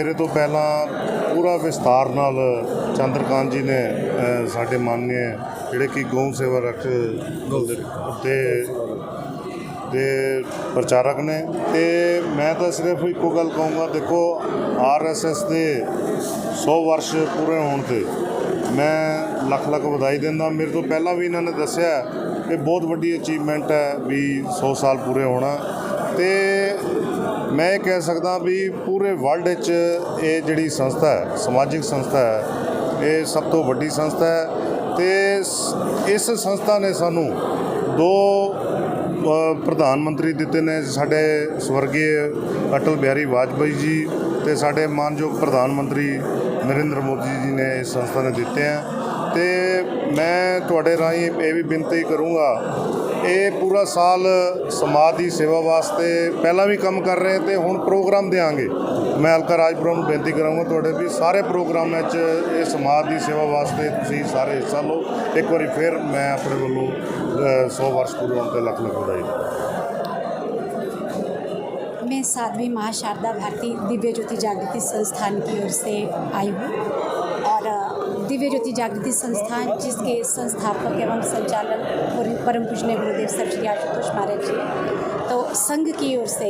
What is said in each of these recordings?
मेरे तो पहला पूरा विस्तार नाल चंद्रकांत जी ने साढ़े माननीय जिहड़े कि गौ सेवा रख ते प्रचारक ने ते मैं तो सिर्फ एको गल कहूँगा, देखो RSS के 100 वर्ष पूरे होने ते मैं लख लख बधाई देंदा। मेरे तो पहला भी इन्होंने दस्या कि बहुत वड्डी अचीवमेंट है भी 100 साल पूरे होना। तो मैं कह सकदा भी पूरे वर्ल्ड ये जिहड़ी संस्था है, समाजिक संस्था है, ये सब तो वड्डी संस्था है। तो इस संस्था ने सानू 2 प्रधानमंत्री दिते ने, साडे स्वर्गीय अटल बिहारी वाजपेयी जी ते साडे मानयोग प्रधानमंत्री नरेंद्र मोदी जी ने इस संस्था ने दिते हैं। तो मैं तुहाडे राही ये भी बेनती करूँगा, ये पूरा साल समाज की सेवा वास्ते पहला भी काम कर रहे थे, हुण प्रोग्राम देंगे। मैं हल्का राजपुरा नूं बेनती करांगा तुहाडे भी सारे प्रोग्राम ये समाज की सेवा वास्ते तुसीं सारे हिस्सा लो। एक बार फिर मैं अपने वालों 100 वर्ष पूरे होने पर लख लख बधाई। मैं 7वीं महाशारदा भारती दिव्य ज्योति जागृति संस्थान की ओर से आई हूँ और दिव्य ज्योति जागृति संस्थान जिसके संस्थापक एवं संचालक परम पूजनीय गुरुदेव सर श्री आशुतोष महाराज जी, तो संघ की ओर से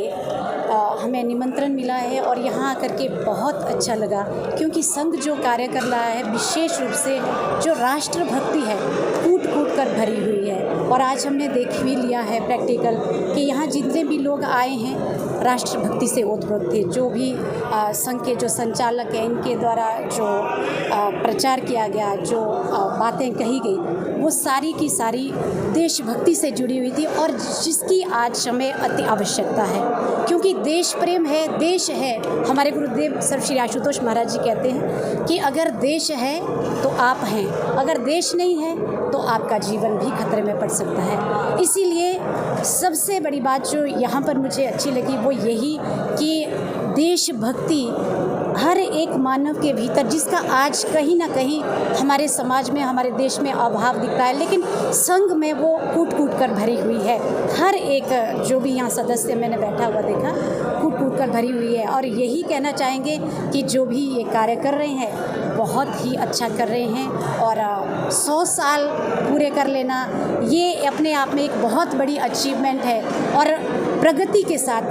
हमें निमंत्रण मिला है और यहाँ आकर के बहुत अच्छा लगा, क्योंकि संघ जो कार्य कर रहा है विशेष रूप से जो राष्ट्रभक्ति है कूट कूट कर भरी हुई है। और आज हमने देख भी लिया है प्रैक्टिकल कि यहाँ जितने भी लोग आए हैं राष्ट्रभक्ति से ओतप्रोत थे। जो भी संघ के जो संचालक हैं इनके द्वारा जो प्रचार किया गया, जो बातें कही गई, वो सारी की सारी देशभक्ति से जुड़ी हुई थी और जिसकी आज हमें अति आवश्यकता है, क्योंकि देश प्रेम है, देश है। हमारे गुरुदेव सर श्री आशुतोष महाराज जी कहते हैं कि अगर देश है तो आप हैं, अगर देश नहीं है तो आपका जीवन भी खतरे में पड़ सकता है। इसीलिए सबसे बड़ी बात जो यहाँ पर मुझे अच्छी लगी वो यही कि देशभक्ति हर एक मानव के भीतर, जिसका आज कहीं ना कहीं हमारे समाज में, हमारे देश में अभाव दिखता है, लेकिन संघ में वो कूट कूट कर भरी हुई है। हर एक जो भी यहाँ सदस्य मैंने बैठा हुआ देखा, कूट कूट कर भरी हुई है। और यही कहना चाहेंगे कि जो भी ये कार्य कर रहे हैं बहुत ही अच्छा कर रहे हैं और 100 साल पूरे कर लेना ये अपने आप में एक बहुत बड़ी अचीवमेंट है और प्रगति के साथ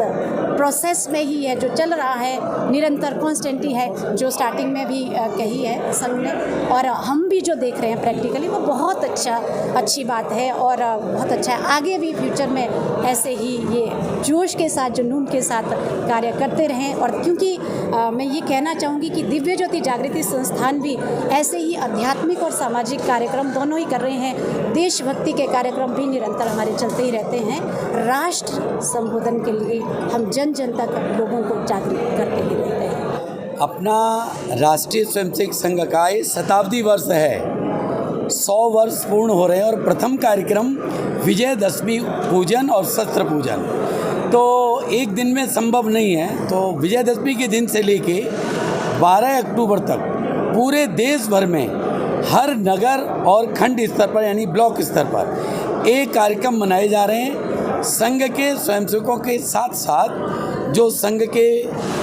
प्रोसेस में ही है, जो चल रहा है निरंतर कॉन्स्टेंटली है, जो स्टार्टिंग में भी कही है संघ ने। और हम भी जो देख रहे हैं प्रैक्टिकली वो बहुत अच्छी बात है और बहुत अच्छा है। आगे भी फ्यूचर में ऐसे ही ये जोश के साथ, जुनून के साथ कार्य करते रहें। और क्योंकि मैं ये कहना चाहूँगी कि दिव्य ज्योति जागृति संस्थान भी ऐसे ही आध्यात्मिक और सामाजिक कार्यक्रम दोनों ही कर रहे हैं। देशभक्ति के कार्यक्रम भी निरंतर हमारे चलते ही रहते हैं। राष्ट्र संबोधन के लिए हम जन जन तक लोगों को जागरूक करते ही रहते हैं। अपना राष्ट्रीय स्वयंसेवक संघ का ये शताब्दी वर्ष है, 100 वर्ष पूर्ण हो रहे हैं और प्रथम कार्यक्रम विजयदशमी पूजन और शस्त्र पूजन तो एक दिन में संभव नहीं है। तो विजयदशमी के दिन से लेके 12 अक्टूबर तक पूरे देश भर में हर नगर और खंड स्तर पर यानी ब्लॉक स्तर पर एक कार्यक्रम मनाए जा रहे हैं। संघ के स्वयंसेवकों के साथ साथ जो संघ के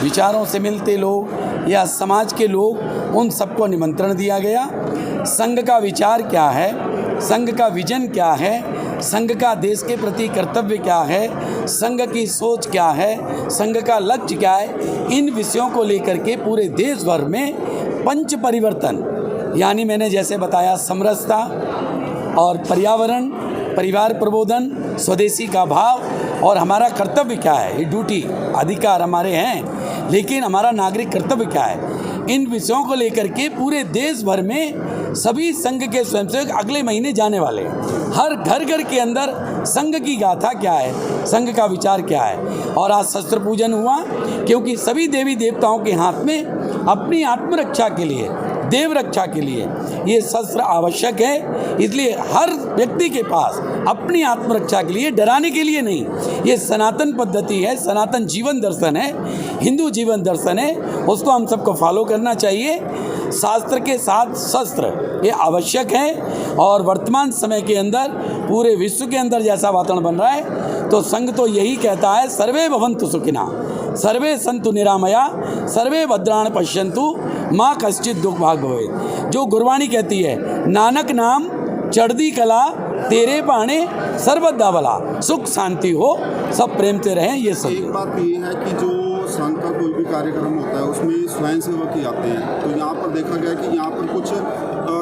विचारों से मिलते लोग या समाज के लोग, उन सबको निमंत्रण दिया गया। संघ का विचार क्या है, संघ का विजन क्या है, संघ का देश के प्रति कर्तव्य क्या है, संघ की सोच क्या है, संघ का लक्ष्य क्या है, इन विषयों को लेकर के पूरे देश भर में पंच परिवर्तन यानी मैंने जैसे बताया समरसता और पर्यावरण, परिवार प्रबोधन, स्वदेशी का भाव और हमारा कर्तव्य क्या है, ये ड्यूटी अधिकार हमारे हैं, लेकिन हमारा नागरिक कर्तव्य क्या है, इन विषयों को लेकर के पूरे देश भर में सभी संघ के स्वयंसेवक अगले महीने जाने वाले हैं। हर घर घर के अंदर संघ की गाथा क्या है, संघ का विचार क्या है। और आज शस्त्र पूजन हुआ क्योंकि सभी देवी देवताओं के हाथ में अपनी आत्मरक्षा के लिए, देव रक्षा के लिए ये शस्त्र आवश्यक है। इसलिए हर व्यक्ति के पास अपनी आत्मरक्षा के लिए, डराने के लिए नहीं, ये सनातन पद्धति है, सनातन जीवन दर्शन है, हिंदू जीवन दर्शन है, उसको हम सबको फॉलो करना चाहिए। शास्त्र के साथ शस्त्र ये आवश्यक है और वर्तमान समय के अंदर पूरे विश्व के अंदर जैसा वातावरण बन रहा है तो संघ तो यही कहता है सर्वे भवन्तु सुखिनः, सर्वे संतु निरामया सर्वे भद्राण पश्यन्तु माँ कश्चित दुख भाग भवेत्। जो गुरबाणी कहती है, नानक नाम चढ़दी कला तेरे बाणे सर्वदा भला, सुख शांति हो सब प्रेम से रहें। ये सब एक बात ये है कि जो संघ का कोई भी कार्यक्रम होता है उसमें स्वयंसेवक ही आते हैं, तो यहाँ पर देखा गया कि यहाँ पर कुछ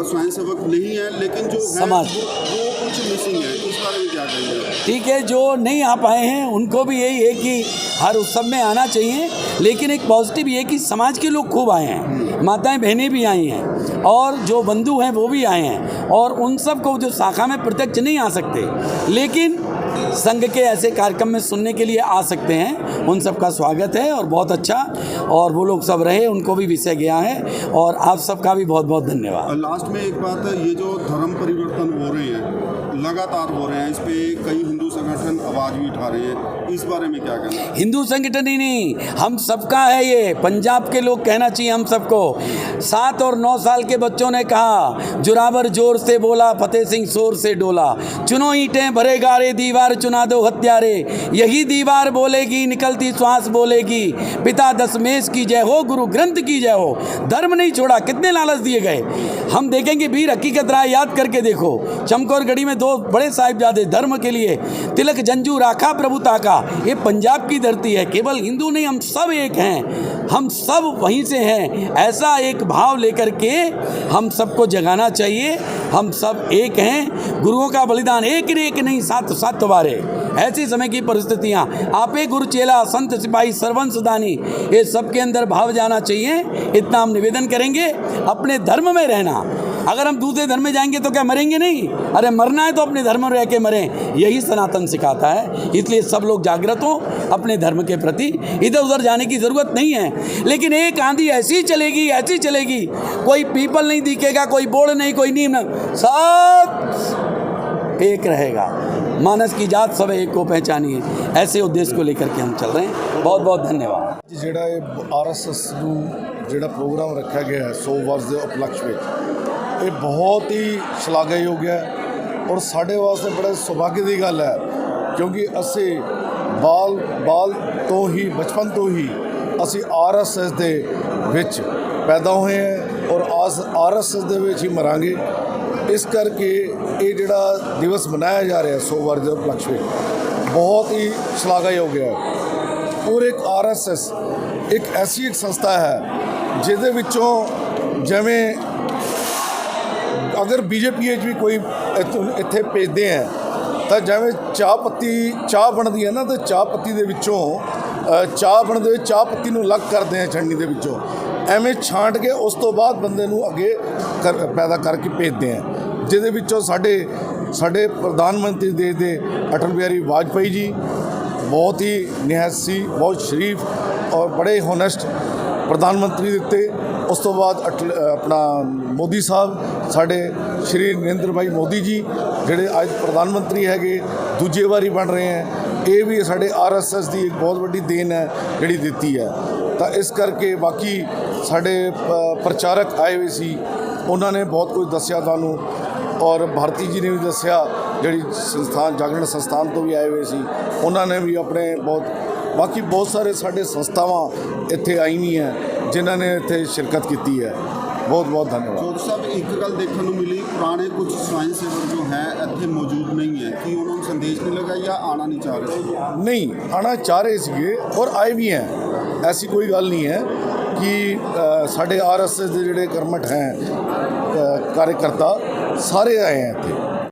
स्वयंसेवक नहीं है, लेकिन जो समाज वो कुछ मिसिंग है, इस बारे में क्या कहेंगे? ठीक है, जो नहीं आ पाए हैं उनको भी यही है कि हर उत्सव में आना चाहिए, लेकिन एक पॉजिटिव ये है कि समाज के लोग खूब आए हैं, माताएं बहनें भी आई हैं और जो बंधु हैं वो भी आए हैं, और उन सब को जो शाखा में प्रत्यक्ष नहीं आ सकते लेकिन संघ के ऐसे कार्यक्रम में सुनने के लिए आ सकते हैं, उन सब का स्वागत है और बहुत अच्छा। और वो लोग सब रहे, उनको भी विषय गया है, और आप सबका भी बहुत बहुत धन्यवाद। लास्ट में एक बात है, ये जो धर्म परिवर्तन हो रहे हैं लगातार हो रहे हैं, इस पे कई हिंदू संगठन आवाज़ भी उठा रहे हैं, इस बारे में क्या कहना है? हिंदू संगठन ही नहीं, हम सबका है ये। पंजाब के लोग कहना चाहिए हम सबको। 7 और 9 साल के बच्चों ने कहा, जोरावर जोर से बोला, फतेह सिंह शोर से डोला, चुनो ईंटें भरे गारे, दीवार चुना दो हत्यारे, यही दीवार बोलेगी, निकलती श्वास बोलेगी, पिता दशमेश की जय हो, गुरु ग्रंथ की जय हो। धर्म नहीं छोड़ा, कितने लालच दिए गए। हम देखेंगे वीर हकीकत राय याद करके देखो, चमकौरगढ़ी में 2 बड़े साहिबजादे धर्म के लिए तिलक जंजू राखा प्रभुता का। ये पंजाब की धरती है, केवल हिंदू नहीं, हम सब एक हैं, हम सब वहीं से हैं। ऐसा एक भाव लेकर के हम सबको जगाना चाहिए। हम सब एक हैं, गुरुओं का बलिदान एक नहीं 7 बारे। ऐसी समय की परिस्थितियाँ, आपे गुरु चेला संत सिपाही सरवंश दानी, ये सबके अंदर भाव जाना चाहिए। इतना हम निवेदन करेंगे, अपने धर्म में रहना। अगर हम दूसरे धर्म में जाएंगे तो क्या मरेंगे नहीं? अरे मरना है तो अपने धर्म में रह के मरें, यही सनातन सिखाता है। इसलिए सब लोग जागृत हों अपने धर्म के प्रति, इधर उधर जाने की ज़रूरत नहीं है। लेकिन एक आंधी ऐसी चलेगी, ऐसी चलेगी, कोई पीपल नहीं दिखेगा, कोई बोर्ड नहीं, कोई नीम नहीं, सब एक रहेगा। मानस की जात सब एक को पहचानिए, ऐसे उद्देश्य को लेकर के हम चल रहे हैं। बहुत बहुत धन्यवाद। ਜਿਹੜਾ ਇਹ ਆਰਐਸਐਸ ਨੂੰ ਜਿਹੜਾ ਪ੍ਰੋਗਰਾਮ ਰੱਖਿਆ ਗਿਆ ਹੈ 100 ਵਰਸ ਦੇ ਉਪਲਕਸ਼ ਵਿੱਚ, ਇਹ ਬਹੁਤ ਹੀ ਸ਼ਲਾਘਾਯੋਗ ਹੈ ਔਰ ਸਾਡੇ ਵਾਸਤੇ ਬੜਾ ਸੁਭਾਗੇ ਦੀ ਗੱਲ ਹੈ, ਕਿਉਂਕਿ ਅਸੀਂ ਬਾਲ ਤੋਂ ਹੀ, ਬਚਪਨ ਤੋਂ ਹੀ ਅਸੀਂ ਆਰਐਸਐਸ ਦੇ ਵਿੱਚ ਪੈਦਾ ਹੋਏ ਹਾਂ ਔਰ ਆਰਐਸਐਸ ਦੇ ਵਿੱਚ ਹੀ ਮਰਾਂਗੇ। ਇਸ ਕਰਕੇ ਇਹ ਜਿਹੜਾ ਦਿਵਸ ਮਨਾਇਆ ਜਾ ਰਿਹਾ 100 ਵਰਸ ਦੇ ਉਪਲਕਸ਼ ਵਿੱਚ ਬਹੁਤ ਹੀ ਸ਼ਲਾਘਾਯੋਗ ਹੈ। और एक आरएसएस एक ऐसी एक संस्था है जिहदे विचों जिवें अगर बीजेपी भी कोई इत्थे भेजते हैं तो जिवें चाह बनती है ना, तो चाह पत्ती दे विचों चाह बनते चाह पत्ती नूं अलग करते हैं छन्नी दे विचों, एवें छांट के उस तो बाद बंदे नूं अगे पैदा करके भेजते हैं। जिहदे विचों साडे प्रधानमंत्री देश दे अटल बिहारी वाजपेयी जी बहुत ही निहायसी, बहुत शरीफ और बड़े होनेस्ट प्रधानमंत्री दिते। उस तो बाद अपना मोदी साहब साढ़े श्री नरेंद्र भाई मोदी जी जिहड़े अज प्रधानमंत्री हैगे दूजे बारी बन रहे हैं, ये भी साढ़े आरएसएस की एक बहुत बड़ी देन है जिहड़ी दिती है। तो इस करके बाकी साढ़े प्रचारक आए हुए सी, उन्होंने बहुत कुछ दसिया तुहानूं, और भारती जी ने भी दसिया, जिहड़ी संस्थान जागरण संस्थान तो भी आए हुए सी, उन्होंने भी अपने बाकी बहुत सारे साढ़े संस्थावां इत्थे आई हुई हैं जिन्हों ने इत्थे शिरकत की है। बहुत बहुत धन्यवाद। चौधरी साहब, एक गल देखने को मिली, पुराने कुछ स्वयं सेवक जो हैं इत्थे मौजूद नहीं है, कि उन्होंने संदेश नहीं लगा या आना नहीं चाह रहे? नहीं, आना चाह रहे थे और आए भी हैं, ऐसी कोई गल नहीं है कि साढ़े आरएसएस के जोड़े कर्मठ हैं कार्यकर्ता सारे आए हैं इत्थे।